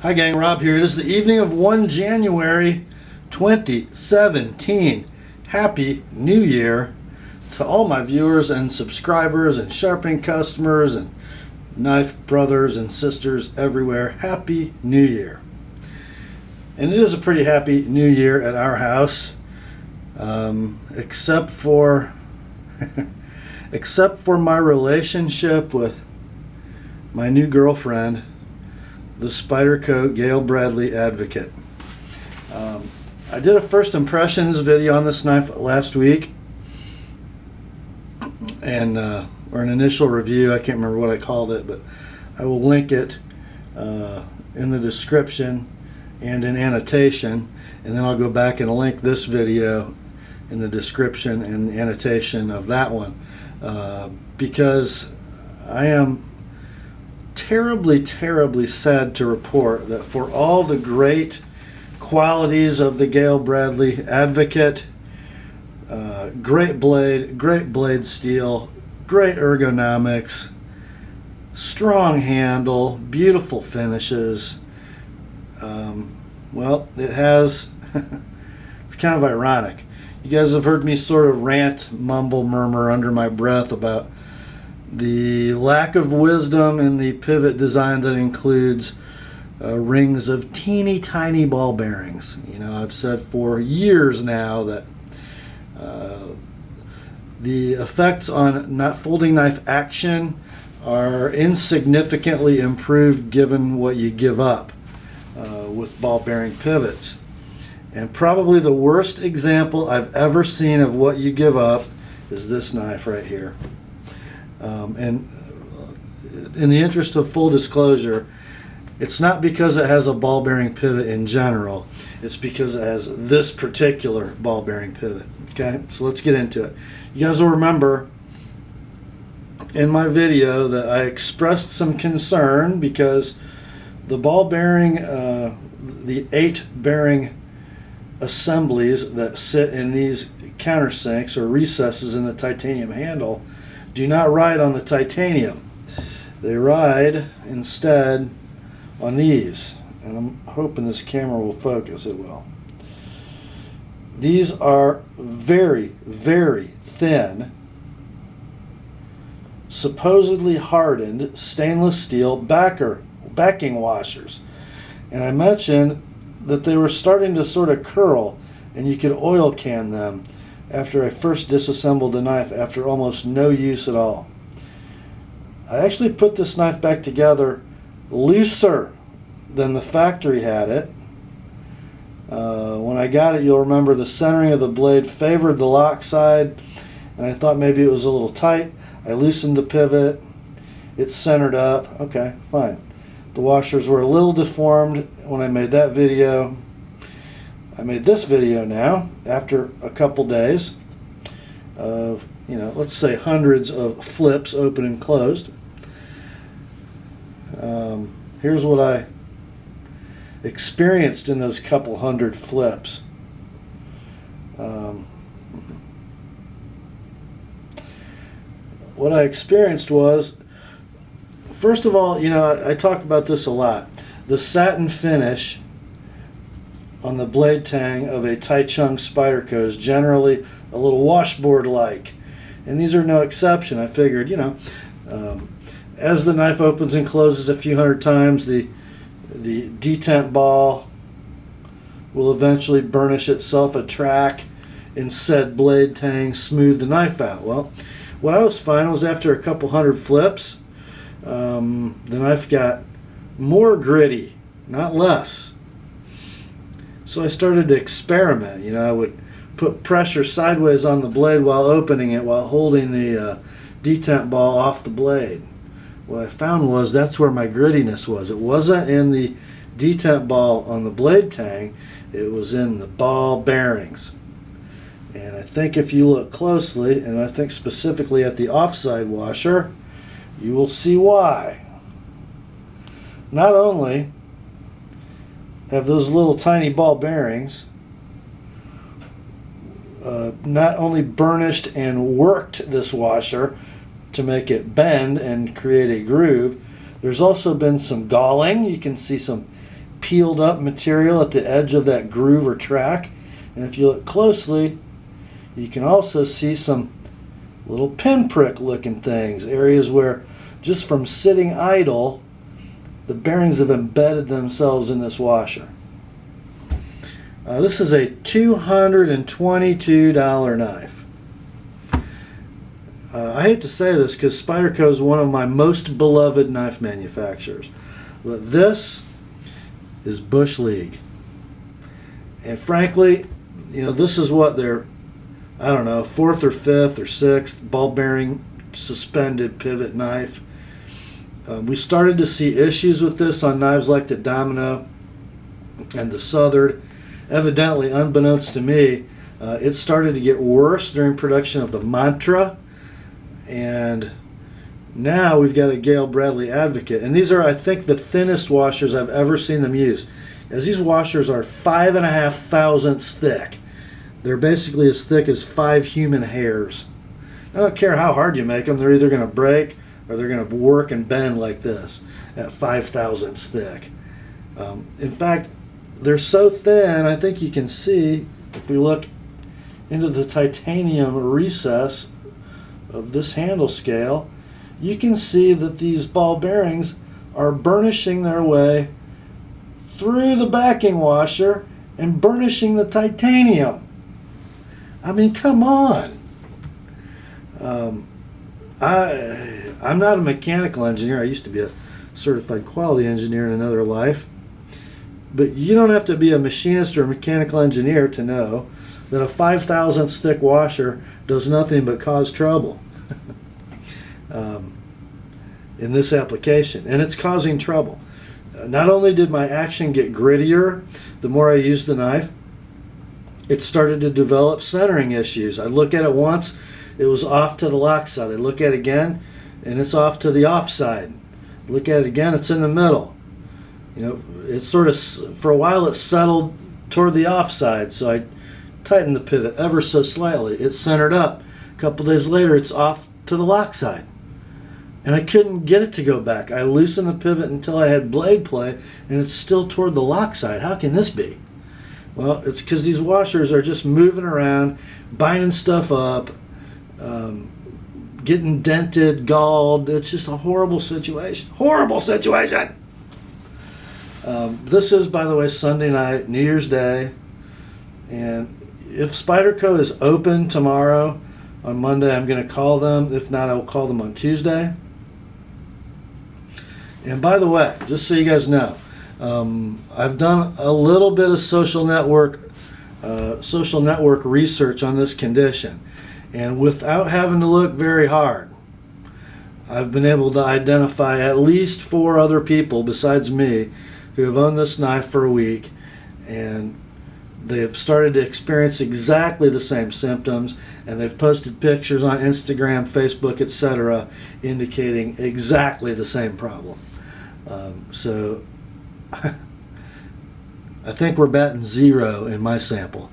Hi gang, Rob here. It is the evening of 1 January 2017. Happy New Year to all my viewers and subscribers and sharpening customers and knife brothers and sisters everywhere. Happy New Year. And it is a pretty happy New Year at our house, except for my relationship with my new girlfriend, the Spyderco Gayle Bradley advocate. I did a first impressions video on this knife last week, and or an initial review. I can't remember what I called it, but I will link it in the description and in annotation, and then I'll go back and link this video in the description and the annotation of that one, because I am terribly sad to report that for all the great qualities of the Gayle Bradley advocate, great blade steel, great ergonomics, strong handle, beautiful finishes, well, it has it's kind of ironic. You guys have heard me sort of rant, mumble, murmur under my breath about the lack of wisdom in the pivot design that includes rings of teeny tiny ball bearings. You know, I've said for years now that the effects on not folding knife action are insignificantly improved given what you give up with ball bearing pivots. And probably the worst example I've ever seen of what you give up is this knife right here. And in the interest of full disclosure, it's not because it has a ball bearing pivot in general, it's because it has this particular ball bearing pivot. Okay, so let's get into it. You guys will remember in my video that I expressed some concern because the ball bearing, the 8 bearing assemblies that sit in these countersinks or recesses in the titanium handle do not ride on the titanium. They ride instead on these, and I'm hoping this camera will focus. It will. These are very thin, supposedly hardened stainless steel backing washers, and I mentioned that they were starting to sort of curl and you could oil can them after I first disassembled the knife after almost no use at all. I actually put this knife back together looser than the factory had it. When I got it, you'll remember the centering of the blade favored the lock side, and I thought maybe it was a little tight. I loosened the pivot. It's centered up. Okay, fine. The washers were a little deformed when I made that video. I made this video now after a couple days of, let's say hundreds of flips open and closed. Here's what I experienced in those couple hundred flips. What I experienced was, first of all, I talk about this a lot. The satin finish on the blade tang of a Taichung Spyderco is generally a little washboard-like, and these are no exception. I figured, as the knife opens and closes a few hundred times, the detent ball will eventually burnish itself a track in said blade tang, smooth the knife out. Well, what I was finding was after a couple hundred flips, the knife got more gritty, not less. So I started to experiment. I would put pressure sideways on the blade while opening it, while holding the detent ball off the blade. What I found was that's where my grittiness was. It wasn't in the detent ball on the blade tang, it was in the ball bearings. And I think if you look closely, and I think specifically at the offside washer, you will see why. Not only have those little tiny ball bearings not only burnished and worked this washer to make it bend and create a groove, there's also been some galling. You can see some peeled up material at the edge of that groove or track. And if you look closely, you can also see some little pinprick looking things, areas where just from sitting idle, the bearings have embedded themselves in this washer. This is a $222 knife. I hate to say this because Spyderco is one of my most beloved knife manufacturers, but this is Bush League. And frankly, this is what their, I don't know, 4th or 5th or 6th ball bearing suspended pivot knife. We started to see issues with this on knives like the Domino and the Southern. Evidently, unbeknownst to me, it started to get worse during production of the Mantra, and now we've got a Gayle Bradley Advocate. And these are, I think, the thinnest washers I've ever seen them use, as these washers are 5.5 thousandths thick. They're basically as thick as 5 human hairs. I don't care how hard you make them, they're either going to break or they're going to work and bend like this at 5 thousandths thick. In fact, they're so thin, I think you can see, if we look into the titanium recess of this handle scale, you can see that these ball bearings are burnishing their way through the backing washer and burnishing the titanium. I mean, come on. I'm not a mechanical engineer. I used to be a certified quality engineer in another life. But you don't have to be a machinist or a mechanical engineer to know that a 5 thousandths thick washer does nothing but cause trouble in this application. And it's causing trouble. Not only did my action get grittier the more I used the knife, it started to develop centering issues. I look at it once, it was off to the lock side. I look at it again, and it's off to the off side. Look at it again, it's in the middle. It's sort of, for a while it settled toward the offside, so I tightened the pivot ever so slightly. It centered up. A couple days later, it's off to the lock side. And I couldn't get it to go back. I loosened the pivot until I had blade play, and it's still toward the lock side. How can this be? Well, it's because these washers are just moving around, binding stuff up, getting dented, galled. It's just a horrible situation. Horrible situation! This is, by the way, Sunday night, New Year's Day, and if Spyderco is open tomorrow, on Monday, I'm going to call them. If not, I will call them on Tuesday. And by the way, just so you guys know, I've done a little bit of social network research on this condition, and without having to look very hard, I've been able to identify at least 4 other people besides me who have owned this knife for a week, and they have started to experience exactly the same symptoms, and they've posted pictures on Instagram, Facebook, etc., indicating exactly the same problem. So I think we're batting 0 in my sample,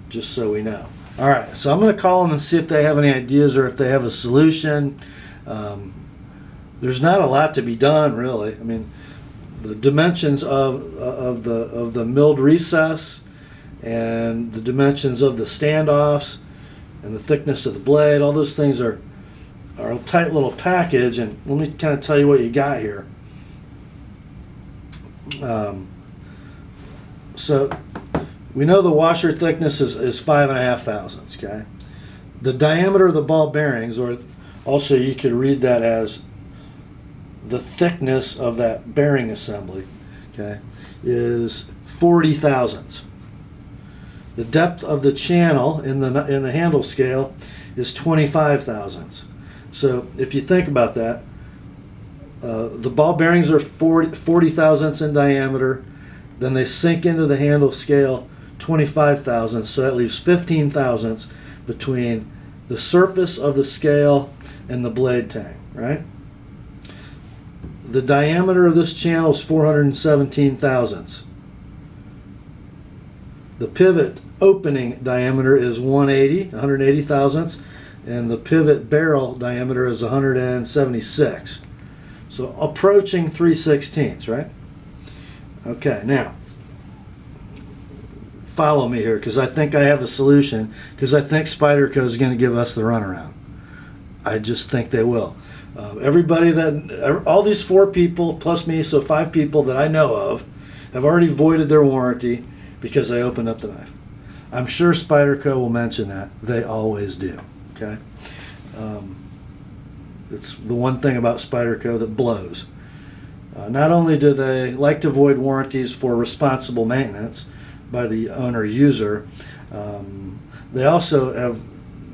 just so we know. All right, so I'm going to call them and see if they have any ideas or if they have a solution. There's not a lot to be done, really. I mean, the dimensions of the milled recess and the dimensions of the standoffs and the thickness of the blade, all those things are a tight little package. And let me kind of tell you what you got here. So we know the washer thickness is 5.5 thousandths, okay? The diameter of the ball bearings, or also you could read that as the thickness of that bearing assembly, okay, is 40 thousandths. The depth of the channel in the handle scale is 25 thousandths. So if you think about that, the ball bearings are 40 thousandths in diameter, then they sink into the handle scale 25 thousandths, so that leaves 15 thousandths between the surface of the scale and the blade tang, right? The diameter of this channel is 417 thousandths. The pivot opening diameter is 180 thousandths, and the pivot barrel diameter is 176. So approaching 3/16, right? Okay, now follow me here, because I think I have a solution, because I think Spyderco is going to give us the runaround. I just think they will. Everybody all these 4 people plus me, so 5 people that I know of, have already voided their warranty because I opened up the knife. I'm sure Spyderco will mention that. They always do. Okay. It's the one thing about Spyderco that blows. Not only do they like to void warranties for responsible maintenance by the owner user, they also have,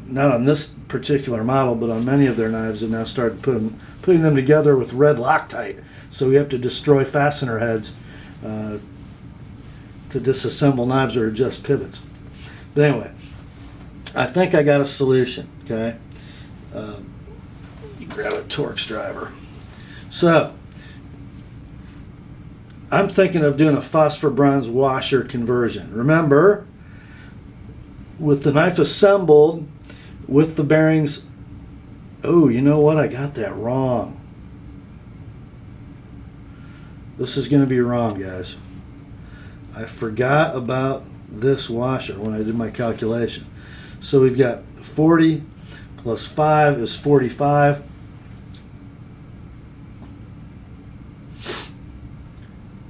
not on this particular model, but on many of their knives, have now started putting them together with red Loctite. So we have to destroy fastener heads to disassemble knives or adjust pivots. But anyway, I think I got a solution. Okay, you grab a Torx driver. So I'm thinking of doing a phosphor bronze washer conversion. Remember, with the knife assembled, with the bearings, oh, you know what? I got that wrong. This is going to be wrong, guys. I forgot about this washer when I did my calculation. So we've got 40 plus 5 is 45.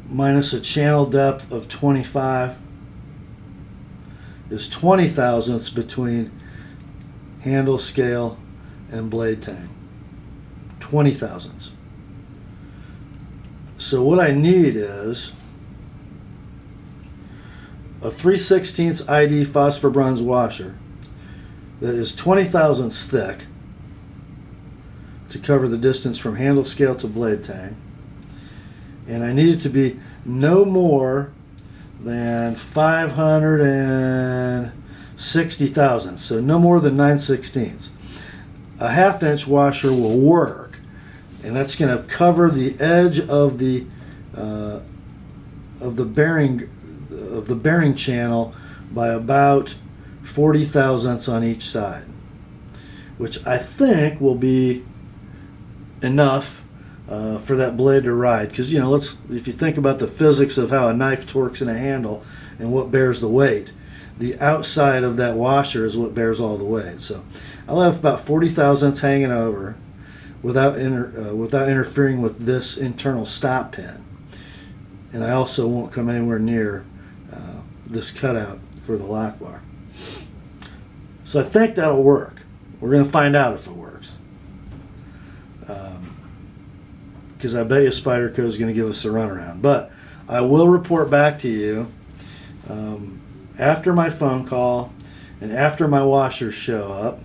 Minus a channel depth of 25 is 20 thousandths between handle, scale, and blade tang. 20 thousandths. So what I need is a 3/16 ID phosphor bronze washer that is 20 thousandths thick to cover the distance from handle, scale to blade tang. And I need it to be no more than 560 thousandths, so no more than 9/16. A 1/2 inch washer will work, and that's going to cover the edge of the bearing channel by about 40 thousandths on each side, which I think will be enough for that blade to ride. Because, you know, if you think about the physics of how a knife torques in a handle and what bears the weight, the outside of that washer is what bears all the weight. So I'll have about 40 thousandths hanging over without interfering with this internal stop pin. And I also won't come anywhere near this cutout for the lock bar. So I think that'll work. We're going to find out if it works. Because I bet you Spyderco is going to give us a runaround. But I will report back to you after my phone call and after my washers show up.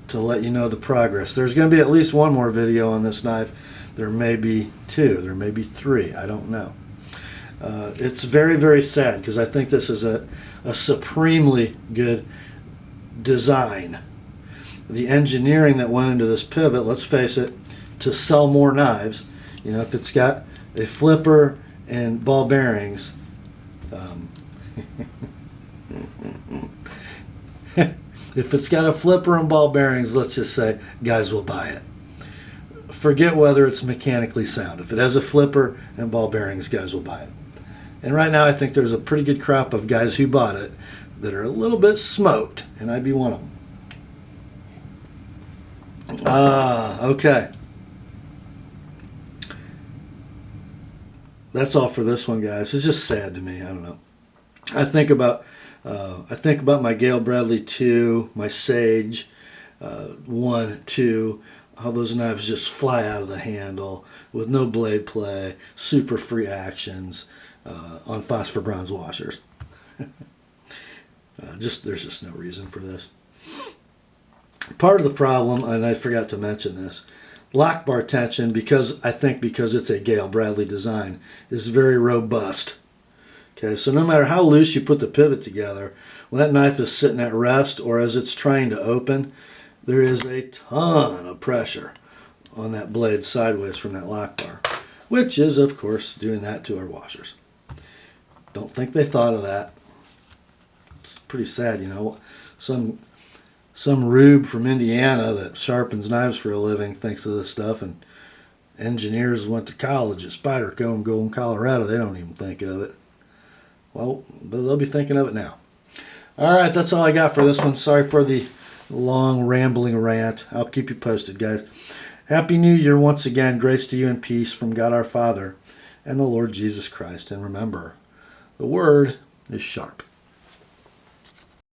To let you know the progress. There's going to be at least one more video on this knife. There may be 2, there may be 3, I don't know. It's very, very sad because I think this is a supremely good design. The engineering that went into this pivot, let's face it, to sell more knives. You know, if it's got a flipper and ball bearings, if it's got a flipper and ball bearings, let's just say guys will buy it. Forget whether it's mechanically sound. If it has a flipper and ball bearings, guys will buy it. And right now I think there's a pretty good crop of guys who bought it that are a little bit smoked, and I'd be one of them. Okay. That's all for this one, guys. It's just sad to me. I don't know. I think about my Gayle Bradley 2, my Sage 1, 2, how those knives just fly out of the handle with no blade play, super free actions on phosphor bronze washers. There's just no reason for this. Part of the problem, and I forgot to mention this, lock bar tension, because it's a Gayle Bradley design, is very robust. Okay, so no matter how loose you put the pivot together, when that knife is sitting at rest or as it's trying to open, there is a ton of pressure on that blade sideways from that lock bar, which is, of course, doing that to our washers. Don't think they thought of that. It's pretty sad, you know. Some rube from Indiana that sharpens knives for a living thinks of this stuff, and engineers went to college at Spyderco in Golden, Colorado. They don't even think of it. Well, but they'll be thinking of it now. All right, that's all I got for this one. Sorry for the long rambling rant. I'll keep you posted, guys. Happy New Year once again. Grace to you and peace from God our Father and the Lord Jesus Christ. And remember, the word is sharp.